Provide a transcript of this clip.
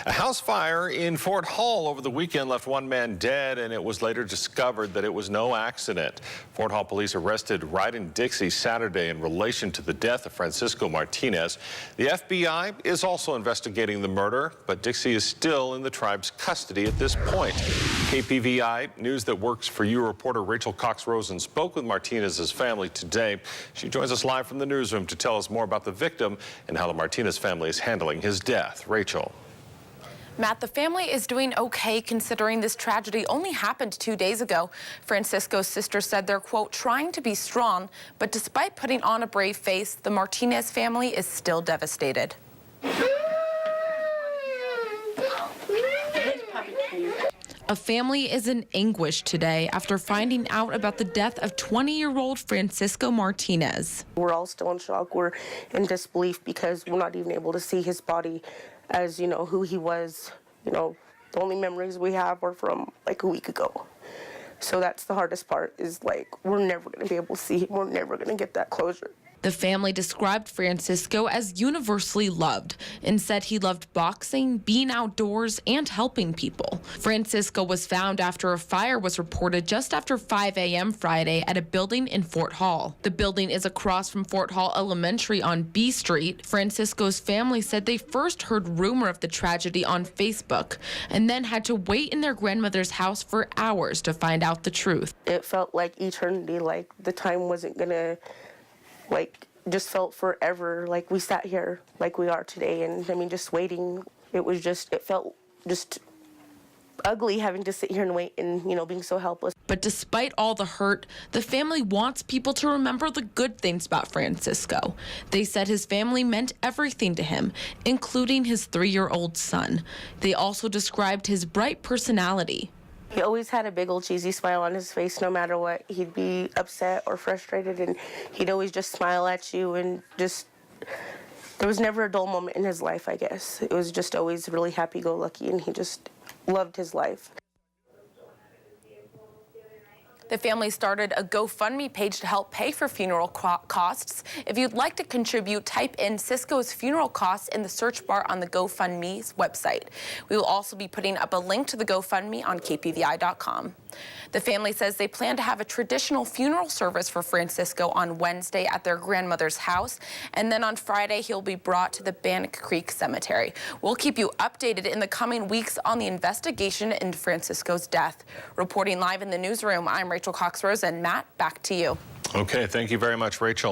A house fire in Fort Hall over the weekend left one man dead, and it was later discovered that it was no accident. Fort Hall police arrested Ryden Dixie Saturday in relation to the death of Francisco Martinez. The FBI is also investigating the murder, but Dixie is still in the tribe's custody at this point. KPVI News That Works for You reporter Rachel Cox-Rosen spoke with Martinez's family today. She joins us live from the newsroom to tell us more about the victim and how the Martinez family is handling his death. Rachel. Matt, the family is doing okay considering this tragedy only happened 2 days ago. Francisco's sister said they're, quote, trying to be strong, but despite putting on a brave face, the Martinez family is still devastated. A family is in anguish today after finding out about the death of 20-year-old Francisco Martinez. We're all still in shock. We're in disbelief because we're not even able to see his body as, you know, who he was. You know, the only memories we have are from like a week ago. So that's the hardest part, is like we're never going to be able to see him. We're never going to get that closure. The family described Francisco as universally loved and said he loved boxing, being outdoors, and helping people. Francisco was found after a fire was reported just after 5 a.m. Friday at a building in Fort Hall. The building is across from Fort Hall Elementary on B Street. Francisco's family said they first heard rumor of the tragedy on Facebook and then had to wait in their grandmother's house for hours to find out the truth. It felt like eternity, like the time wasn't gonna, like, just felt forever. Like we sat here like we are today, and I mean, just waiting, it felt just ugly having to sit here and wait and, you know, being so helpless. But despite all the hurt, the family wants people to remember the good things about Francisco. They said his family meant everything to him, including his 3-year-old son. They also described his bright personality. He always had a big old cheesy smile on his face no matter what. He'd be upset or frustrated, and he'd always just smile at you, and just, there was never a dull moment in his life, I guess. It was just always really happy-go-lucky, and he just loved his life. The family started a GoFundMe page to help pay for funeral costs. If you'd like to contribute, type in Cisco's funeral costs in the search bar on the GoFundMe's website. We will also be putting up a link to the GoFundMe on kpvi.com. The family says they plan to have a traditional funeral service for Francisco on Wednesday at their grandmother's house, and then on Friday he'll be brought to the Bannock Creek Cemetery. We'll keep you updated in the coming weeks on the investigation into Francisco's death. Reporting live in the newsroom, I'm Rachel Cox-Rosen. Matt, back to you. Okay, thank you very much, Rachel.